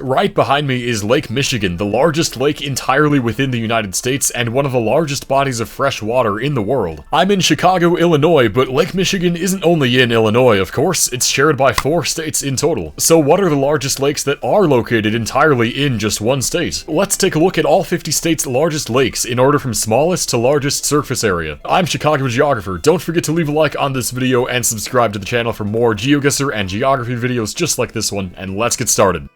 Right behind me is Lake Michigan, the largest lake entirely within the United States and one of the largest bodies of fresh water in the world. I'm in Chicago, Illinois, but Lake Michigan isn't only in Illinois, of course, it's shared by 4 states in total. So what are the largest lakes that are located entirely in just one state? Let's take a look at all 50 states' largest lakes in order from smallest to largest surface area. I'm Chicago Geographer. Don't forget to leave a like on this video and subscribe to the channel for more GeoGuessr and geography videos just like this one, and let's get started.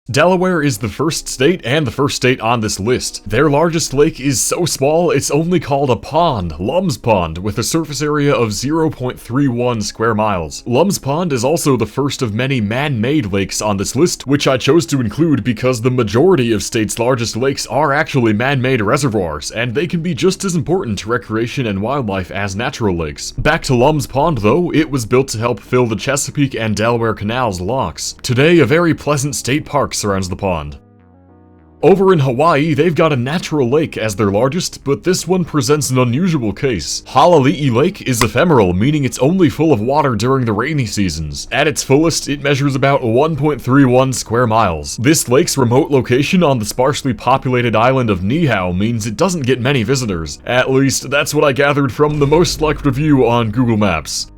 Delaware is the first state and the first state on this list. Their largest lake is so small it's only called a pond, Lum's Pond, with a surface area of 0.31 square miles. Lum's Pond is also the first of many man-made lakes on this list, which I chose to include because the majority of states' largest lakes are actually man-made reservoirs, and they can be just as important to recreation and wildlife as natural lakes. Back to Lum's Pond though, it was built to help fill the Chesapeake and Delaware Canal's locks. Today, a very pleasant state park surrounds the pond. Over in Hawaii, they've got a natural lake as their largest, but this one presents an unusual case. Halali'i Lake is ephemeral, meaning it's only full of water during the rainy seasons. At its fullest, it measures about 1.31 square miles. This lake's remote location on the sparsely populated island of Niihau means it doesn't get many visitors. At least, that's what I gathered from the most liked review on Google Maps.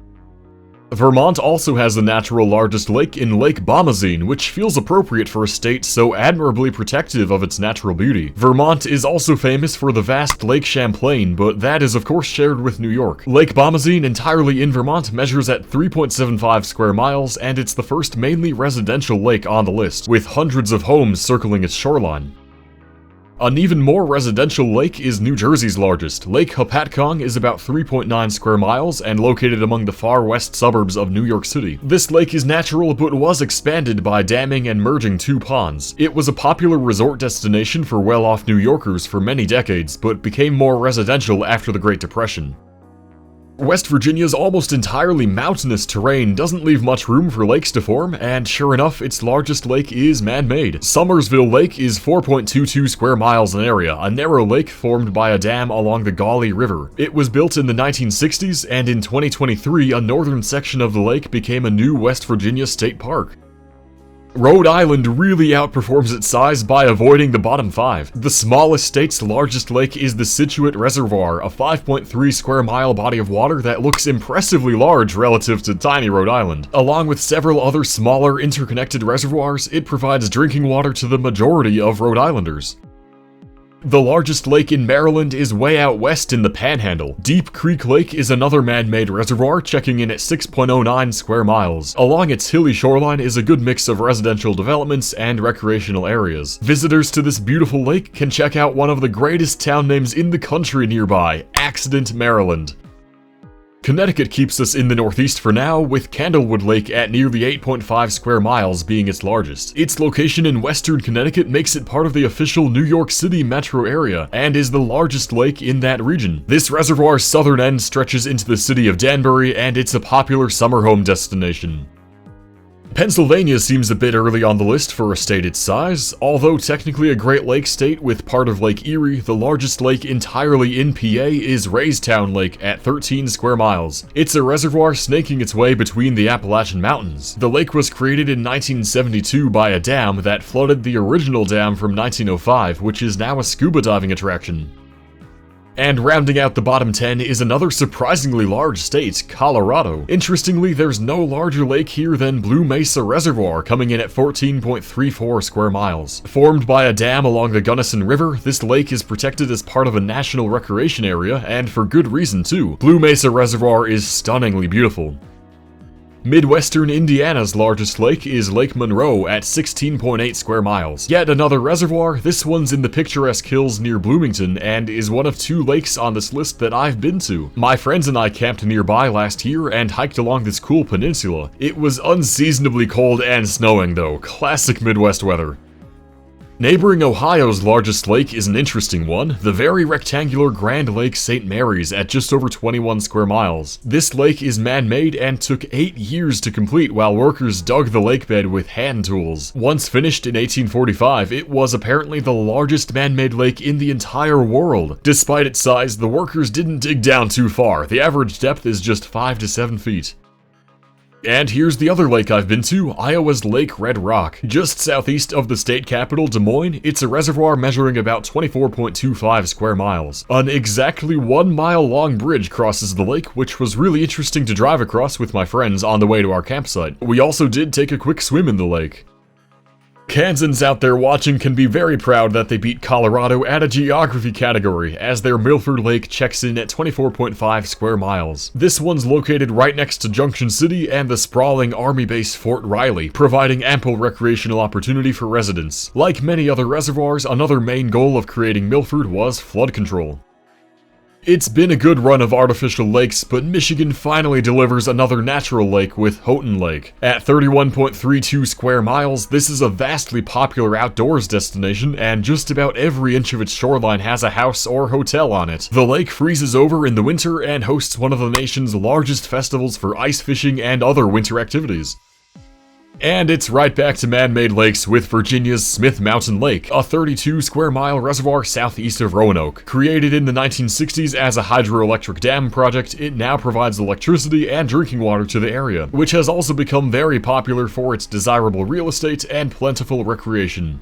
Vermont also has the natural largest lake in Lake Bomazeen, which feels appropriate for a state so admirably protective of its natural beauty. Vermont is also famous for the vast Lake Champlain, but that is of course shared with New York. Lake Bomazeen, entirely in Vermont, measures at 3.75 square miles, and it's the first mainly residential lake on the list, with hundreds of homes circling its shoreline. An even more residential lake is New Jersey's largest. Lake Hopatcong is about 3.9 square miles and located among the far west suburbs of New York City. This lake is natural but was expanded by damming and merging 2 ponds. It was a popular resort destination for well-off New Yorkers for many decades, but became more residential after the Great Depression. West Virginia's almost entirely mountainous terrain doesn't leave much room for lakes to form, and sure enough, its largest lake is man-made. Summersville Lake is 4.22 square miles in area, a narrow lake formed by a dam along the Gauley River. It was built in the 1960s, and in 2023, a northern section of the lake became a new West Virginia state park. Rhode Island really outperforms its size by avoiding the bottom 5. The smallest state's largest lake is the Scituate Reservoir, a 5.3 square mile body of water that looks impressively large relative to tiny Rhode Island. Along with several other smaller interconnected reservoirs, it provides drinking water to the majority of Rhode Islanders. The largest lake in Maryland is way out west in the Panhandle. Deep Creek Lake is another man-made reservoir, checking in at 6.09 square miles. Along its hilly shoreline is a good mix of residential developments and recreational areas. Visitors to this beautiful lake can check out one of the greatest town names in the country nearby, Accident, Maryland. Connecticut keeps us in the northeast for now, with Candlewood Lake at nearly 8.5 square miles being its largest. Its location in western Connecticut makes it part of the official New York City metro area, and is the largest lake in that region. This reservoir's southern end stretches into the city of Danbury, and it's a popular summer home destination. Pennsylvania seems a bit early on the list for a state its size. Although technically a Great Lakes state with part of Lake Erie, the largest lake entirely in PA is Raystown Lake at 13 square miles. It's a reservoir snaking its way between the Appalachian Mountains. The lake was created in 1972 by a dam that flooded the original dam from 1905, which is now a scuba diving attraction. And rounding out the bottom 10 is another surprisingly large state, Colorado. Interestingly, there's no larger lake here than Blue Mesa Reservoir, coming in at 14.34 square miles. Formed by a dam along the Gunnison River, this lake is protected as part of a national recreation area, and for good reason too. Blue Mesa Reservoir is stunningly beautiful. Midwestern Indiana's largest lake is Lake Monroe at 16.8 square miles. Yet another reservoir, this one's in the picturesque hills near Bloomington and is one of 2 lakes on this list that I've been to. My friends and I camped nearby last year and hiked along this cool peninsula. It was unseasonably cold and snowing though, classic Midwest weather. Neighboring Ohio's largest lake is an interesting one, the very rectangular Grand Lake St. Mary's at just over 21 square miles. This lake is man-made and took 8 years to complete while workers dug the lake bed with hand tools. Once finished in 1845, it was apparently the largest man-made lake in the entire world. Despite its size, the workers didn't dig down too far. The average depth is just 5 to 7 feet. And here's the other lake I've been to, Iowa's Lake Red Rock. Just southeast of the state capital, Des Moines, it's a reservoir measuring about 24.25 square miles. An exactly 1 mile long bridge crosses the lake, which was really interesting to drive across with my friends on the way to our campsite. We also did take a quick swim in the lake. Kansans out there watching can be very proud that they beat Colorado at a geography category, as their Milford Lake checks in at 24.5 square miles. This one's located right next to Junction City and the sprawling Army base Fort Riley, providing ample recreational opportunity for residents. Like many other reservoirs, another main goal of creating Milford was flood control. It's been a good run of artificial lakes, but Michigan finally delivers another natural lake with Houghton Lake. At 31.32 square miles, this is a vastly popular outdoors destination, and just about every inch of its shoreline has a house or hotel on it. The lake freezes over in the winter and hosts one of the nation's largest festivals for ice fishing and other winter activities. And it's right back to man-made lakes with Virginia's Smith Mountain Lake, a 32 square mile reservoir southeast of Roanoke. Created in the 1960s as a hydroelectric dam project, it now provides electricity and drinking water to the area, which has also become very popular for its desirable real estate and plentiful recreation.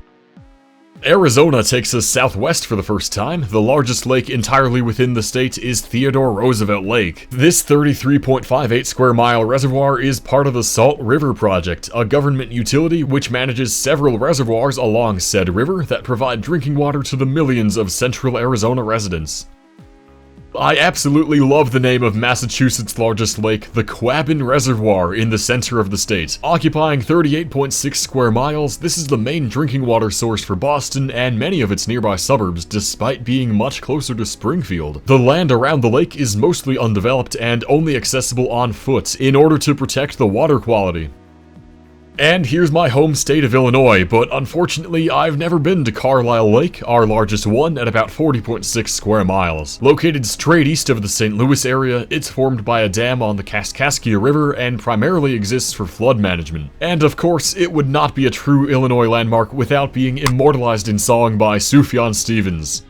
Arizona takes us southwest for the first time. The largest lake entirely within the state is Theodore Roosevelt Lake. This 33.58 square mile reservoir is part of the Salt River Project, a government utility which manages several reservoirs along said river that provide drinking water to the millions of central Arizona residents. I absolutely love the name of Massachusetts' largest lake, the Quabbin Reservoir, in the center of the state. Occupying 38.6 square miles, this is the main drinking water source for Boston and many of its nearby suburbs, despite being much closer to Springfield. The land around the lake is mostly undeveloped and only accessible on foot in order to protect the water quality. And here's my home state of Illinois, but unfortunately I've never been to Carlisle Lake, our largest one, at about 40.6 square miles. Located straight east of the St. Louis area, it's formed by a dam on the Kaskaskia River and primarily exists for flood management. And of course, it would not be a true Illinois landmark without being immortalized in song by Sufjan Stevens.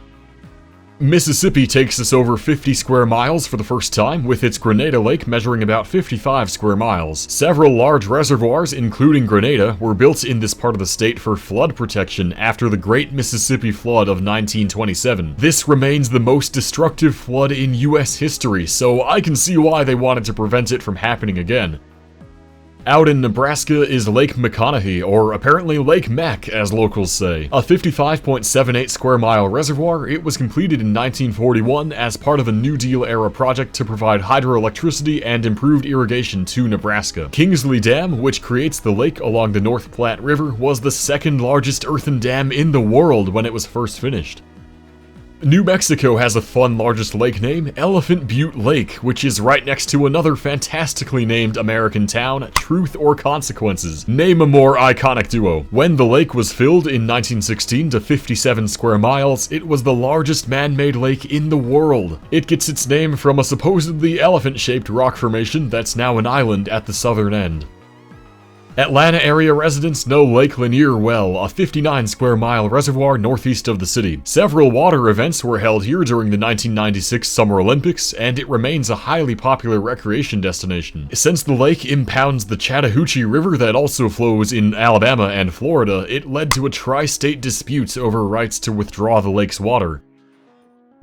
Mississippi takes us over 50 square miles for the first time, with its Grenada Lake measuring about 55 square miles. Several large reservoirs, including Grenada, were built in this part of the state for flood protection after the Great Mississippi Flood of 1927. This remains the most destructive flood in US history, so I can see why they wanted to prevent it from happening again. Out in Nebraska is Lake McConaughey, or apparently Lake Mac, as locals say. A 55.78 square mile reservoir, it was completed in 1941 as part of a New Deal era project to provide hydroelectricity and improved irrigation to Nebraska. Kingsley Dam, which creates the lake along the North Platte River, was the second largest earthen dam in the world when it was first finished. New Mexico has a fun largest lake name, Elephant Butte Lake, which is right next to another fantastically named American town, Truth or Consequences. Name a more iconic duo. When the lake was filled in 1916 to 57 square miles, it was the largest man-made lake in the world. It gets its name from a supposedly elephant-shaped rock formation that's now an island at the southern end. Atlanta area residents know Lake Lanier well, a 59 square mile reservoir northeast of the city. Several water events were held here during the 1996 Summer Olympics, and it remains a highly popular recreation destination. Since the lake impounds the Chattahoochee River that also flows in Alabama and Florida, it led to a tri-state dispute over rights to withdraw the lake's water.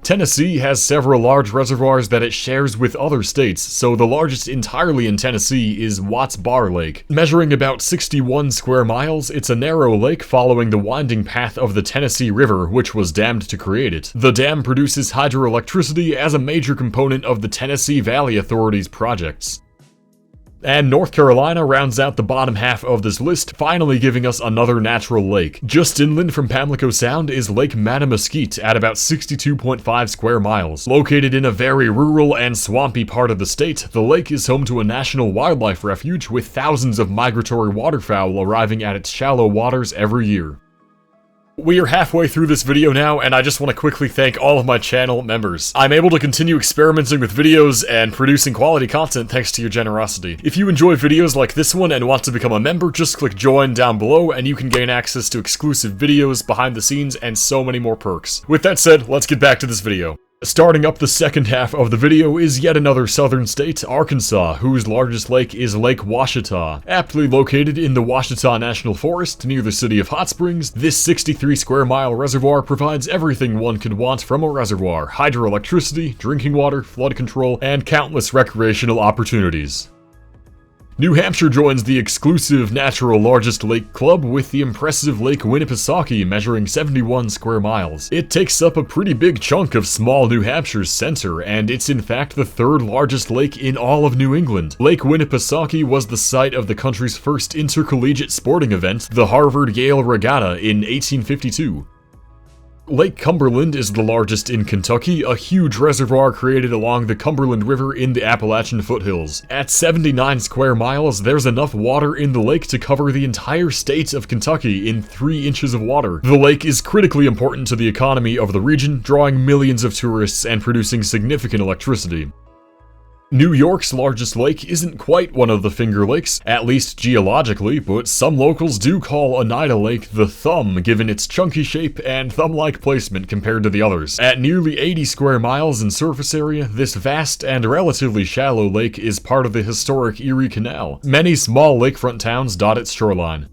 Tennessee has several large reservoirs that it shares with other states, so the largest entirely in Tennessee is Watts Bar Lake. Measuring about 61 square miles, it's a narrow lake following the winding path of the Tennessee River, which was dammed to create it. The dam produces hydroelectricity as a major component of the Tennessee Valley Authority's projects. And North Carolina rounds out the bottom half of this list, finally giving us another natural lake. Just inland from Pamlico Sound is Lake Mattamuskeet at about 62.5 square miles. Located in a very rural and swampy part of the state, the lake is home to a national wildlife refuge with thousands of migratory waterfowl arriving at its shallow waters every year. We are halfway through this video now, and I just want to quickly thank all of my channel members. I'm able to continue experimenting with videos and producing quality content thanks to your generosity. If you enjoy videos like this one and want to become a member, just click join down below and you can gain access to exclusive videos, behind the scenes, and so many more perks. With that said, let's get back to this video. Starting up the second half of the video is yet another southern state, Arkansas, whose largest lake is Lake Ouachita. Aptly located in the Ouachita National Forest near the city of Hot Springs, this 63 square mile reservoir provides everything one could want from a reservoir: hydroelectricity, drinking water, flood control, and countless recreational opportunities. New Hampshire joins the exclusive Natural Largest Lake Club with the impressive Lake Winnipesaukee measuring 71 square miles. It takes up a pretty big chunk of small New Hampshire's center, and it's in fact the third largest lake in all of New England. Lake Winnipesaukee was the site of the country's first intercollegiate sporting event, the Harvard-Yale Regatta, in 1852. Lake Cumberland is the largest in Kentucky, a huge reservoir created along the Cumberland River in the Appalachian foothills. At 79 square miles, there's enough water in the lake to cover the entire state of Kentucky in 3 inches of water. The lake is critically important to the economy of the region, drawing millions of tourists and producing significant electricity. New York's largest lake isn't quite one of the Finger Lakes, at least geologically, but some locals do call Oneida Lake the Thumb, given its chunky shape and thumb-like placement compared to the others. At nearly 80 square miles in surface area, this vast and relatively shallow lake is part of the historic Erie Canal. Many small lakefront towns dot its shoreline.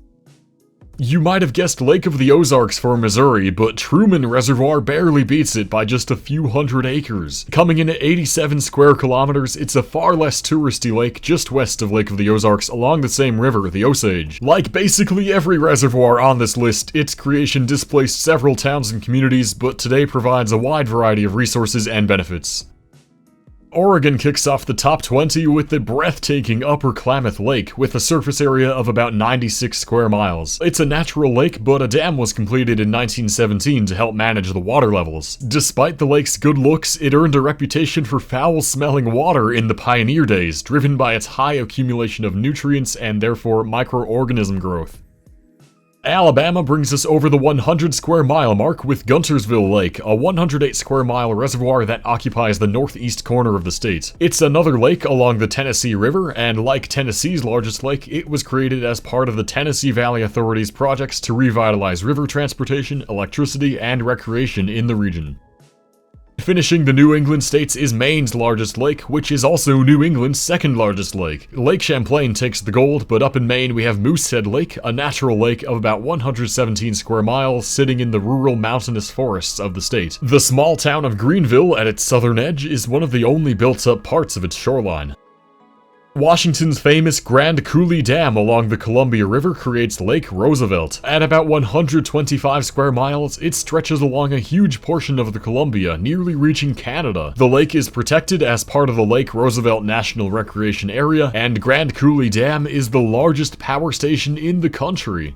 You might have guessed Lake of the Ozarks for Missouri, but Truman Reservoir barely beats it by just a few hundred acres. Coming in at 87 square kilometers, it's a far less touristy lake just west of Lake of the Ozarks along the same river, the Osage. Like basically every reservoir on this list, its creation displaced several towns and communities, but today provides a wide variety of resources and benefits. Oregon kicks off the top 20 with the breathtaking Upper Klamath Lake, with a surface area of about 96 square miles. It's a natural lake, but a dam was completed in 1917 to help manage the water levels. Despite the lake's good looks, it earned a reputation for foul-smelling water in the pioneer days, driven by its high accumulation of nutrients and therefore microorganism growth. Alabama brings us over the 100 square mile mark with Guntersville Lake, a 108 square mile reservoir that occupies the northeast corner of the state. It's another lake along the Tennessee River, and like Tennessee's largest lake, it was created as part of the Tennessee Valley Authority's projects to revitalize river transportation, electricity, and recreation in the region. Finishing the New England states is Maine's largest lake, which is also New England's second largest lake. Lake Champlain takes the gold, but up in Maine we have Moosehead Lake, a natural lake of about 117 square miles sitting in the rural mountainous forests of the state. The small town of Greenville at its southern edge is one of the only built-up parts of its shoreline. Washington's famous Grand Coulee Dam along the Columbia River creates Lake Roosevelt. At about 125 square miles, it stretches along a huge portion of the Columbia, nearly reaching Canada. The lake is protected as part of the Lake Roosevelt National Recreation Area, and Grand Coulee Dam is the largest power station in the country.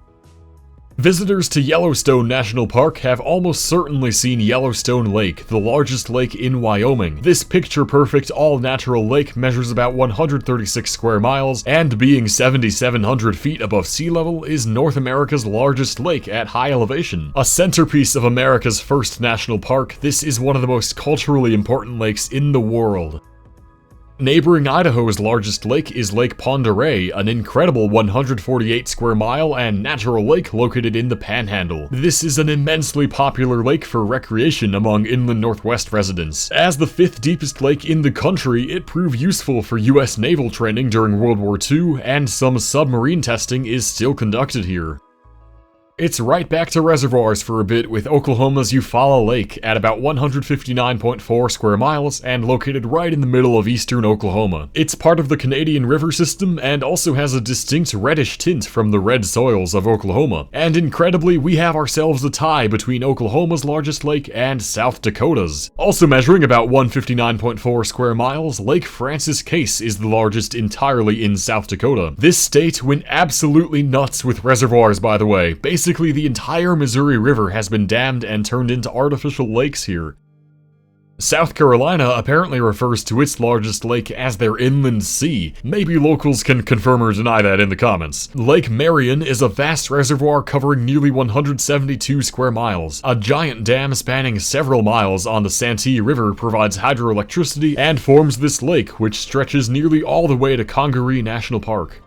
Visitors to Yellowstone National Park have almost certainly seen Yellowstone Lake, the largest lake in Wyoming. This picture-perfect, all-natural lake measures about 136 square miles, and being 7,700 feet above sea level, is North America's largest lake at high elevation. A centerpiece of America's first national park, this is one of the most culturally important lakes in the world. Neighboring Idaho's largest lake is Lake Pend Oreille, an incredible 148 square mile and natural lake located in the Panhandle. This is an immensely popular lake for recreation among inland Northwest residents. As the 5th deepest lake in the country, it proved useful for US naval training during World War II, and some submarine testing is still conducted here. It's right back to reservoirs for a bit with Oklahoma's Eufaula Lake at about 159.4 square miles and located right in the middle of eastern Oklahoma. It's part of the Canadian River system and also has a distinct reddish tint from the red soils of Oklahoma. And incredibly, we have ourselves a tie between Oklahoma's largest lake and South Dakota's. Also measuring about 159.4 square miles, Lake Francis Case is the largest entirely in South Dakota. This state went absolutely nuts with reservoirs, by the way. Basically, the entire Missouri River has been dammed and turned into artificial lakes here. South Carolina apparently refers to its largest lake as their inland sea. Maybe locals can confirm or deny that in the comments. Lake Marion is a vast reservoir covering nearly 172 square miles. A giant dam spanning several miles on the Santee River provides hydroelectricity and forms this lake, which stretches nearly all the way to Congaree National Park.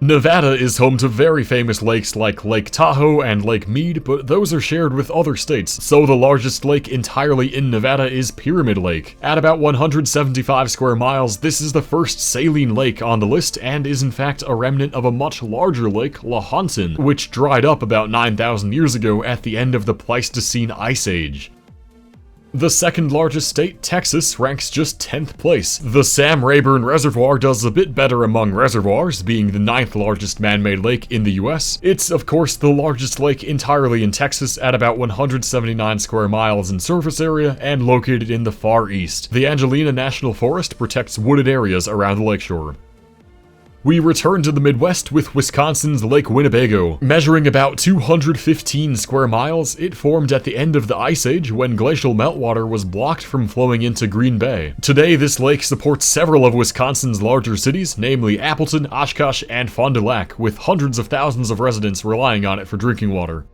Nevada is home to very famous lakes like Lake Tahoe and Lake Mead, but those are shared with other states, so the largest lake entirely in Nevada is Pyramid Lake. At about 175 square miles, this is the first saline lake on the list and is in fact a remnant of a much larger lake, Lahontan, which dried up about 9,000 years ago at the end of the Pleistocene Ice Age. The second largest state, Texas, ranks just 10th place. The Sam Rayburn Reservoir does a bit better among reservoirs, being the 9th largest man-made lake in the US. It's, of course, the largest lake entirely in Texas at about 179 square miles in surface area and located in the far east. The Angelina National Forest protects wooded areas around the lakeshore. We return to the Midwest with Wisconsin's Lake Winnebago. Measuring about 215 square miles, it formed at the end of the Ice Age when glacial meltwater was blocked from flowing into Green Bay. Today, this lake supports several of Wisconsin's larger cities, namely Appleton, Oshkosh, and Fond du Lac, with hundreds of thousands of residents relying on it for drinking water.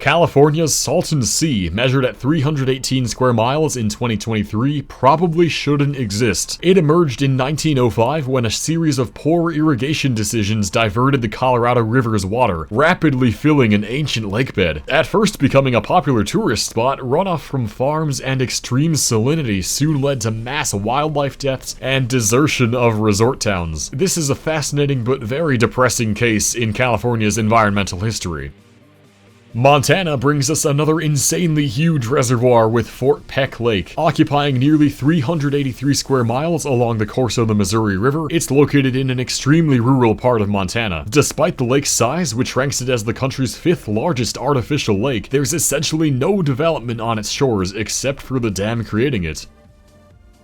California's Salton Sea, measured at 318 square miles in 2023, probably shouldn't exist. It emerged in 1905 when a series of poor irrigation decisions diverted the Colorado River's water, rapidly filling an ancient lakebed. At first becoming a popular tourist spot, runoff from farms and extreme salinity soon led to mass wildlife deaths and desertion of resort towns. This is a fascinating but very depressing case in California's environmental history. Montana brings us another insanely huge reservoir with Fort Peck Lake. Occupying nearly 383 square miles along the course of the Missouri River, it's located in an extremely rural part of Montana. Despite the lake's size, which ranks it as the country's 5th largest artificial lake, there's essentially no development on its shores except for the dam creating it.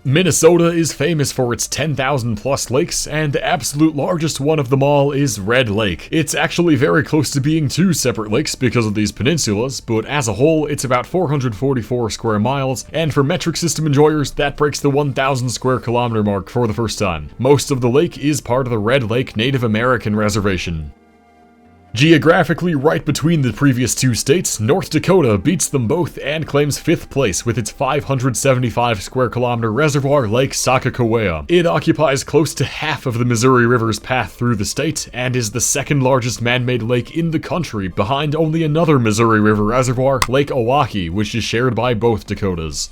Minnesota is famous for its 10,000 plus lakes, and the absolute largest one of them all is Red Lake. It's actually very close to being 2 separate lakes because of these peninsulas, but as a whole, it's about 444 square miles, and for metric system enjoyers, that breaks the 1,000 square kilometer mark for the first time. Most of the lake is part of the Red Lake Native American Reservation. Geographically right between the previous 2 states, North Dakota beats them both and claims 5th place with its 575 square kilometer reservoir, Lake Sakakawea. It occupies close to half of the Missouri River's path through the state and is the second largest man-made lake in the country, behind only another Missouri River reservoir, Lake Owaukee, which is shared by both Dakotas.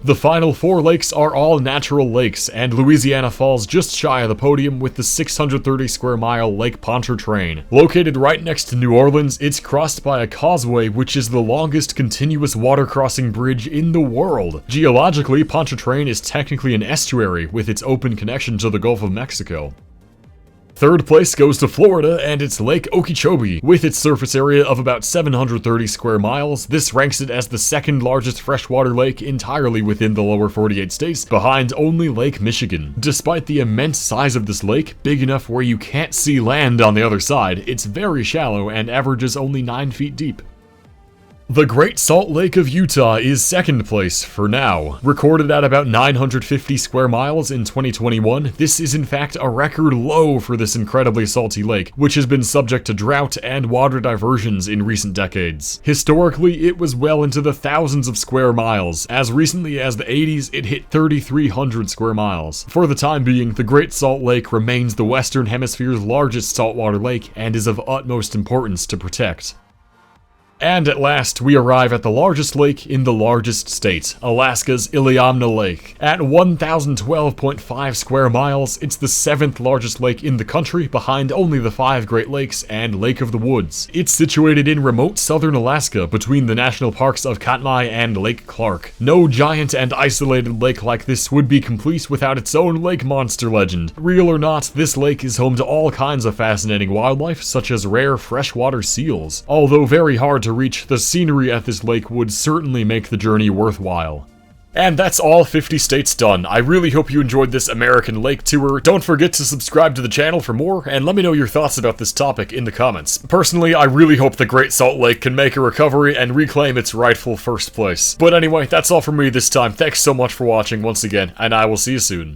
The final 4 lakes are all natural lakes, and Louisiana falls just shy of the podium with the 630 square mile Lake Pontchartrain. Located right next to New Orleans, it's crossed by a causeway which is the longest continuous water crossing bridge in the world. Geologically, Pontchartrain is technically an estuary with its open connection to the Gulf of Mexico. Third place goes to Florida and its Lake Okeechobee. With its surface area of about 730 square miles, this ranks it as the second largest freshwater lake entirely within the lower 48 states, behind only Lake Michigan. Despite the immense size of this lake, big enough where you can't see land on the other side, it's very shallow and averages only 9 feet deep. The Great Salt Lake of Utah is second place for now. Recorded at about 950 square miles in 2021, this is in fact a record low for this incredibly salty lake, which has been subject to drought and water diversions in recent decades. Historically, it was well into the thousands of square miles. As recently as the 80s, it hit 3,300 square miles. For the time being, the Great Salt Lake remains the Western Hemisphere's largest saltwater lake and is of utmost importance to protect. And at last, we arrive at the largest lake in the largest state, Alaska's Iliamna Lake. At 1,012.5 square miles, it's the 7th largest lake in the country, behind only the 5 Great Lakes and Lake of the Woods. It's situated in remote southern Alaska, between the national parks of Katmai and Lake Clark. No giant and isolated lake like this would be complete without its own lake monster legend. Real or not, this lake is home to all kinds of fascinating wildlife, such as rare freshwater seals. Although very hard to reach, the scenery at this lake would certainly make the journey worthwhile. And that's all 50 states done. I really hope you enjoyed this American lake tour. Don't forget to subscribe to the channel for more, and let me know your thoughts about this topic in the comments. Personally, I really hope the Great Salt Lake can make a recovery and reclaim its rightful first place. But anyway, that's all from me this time. Thanks so much for watching once again, and I will see you soon.